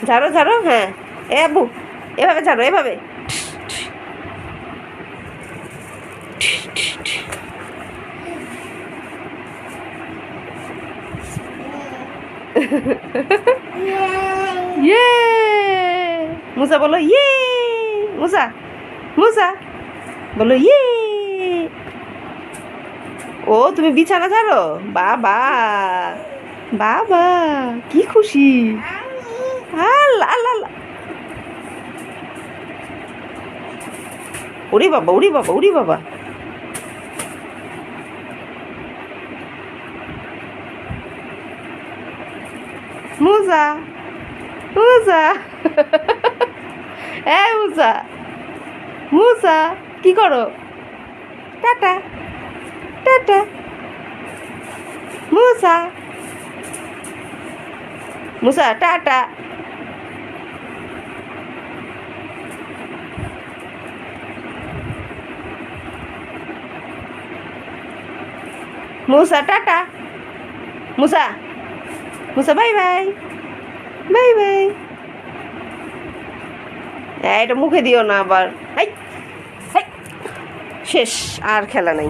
ঝাড়ো ঝাড়ো, হ্যাঁ। এ আব্বু, এভাবে ঝাড়ো, এভাবে। ইয়ে, মুসা বলো ইয়ে, মুসা, মুসা বলো ইয়ে। ও তুমি বিছানা ঝাড়ো, বাবা বাবা কি খুশি। আল্লাহ আল্লাহ আল্লাহ। ওরে বাবা, ওরে বাবা, ওরে বাবা। মুসা, মুসা, এই মুসা, মুসা কি করো? টাটা, টাটা, মুসা, মুসা টাটা। মুসা টাটা, মুসা, মুসা বাই বাই, বাই বাই। এটা মুখে দিও না আবার। শেষ, আর খেলা নাই।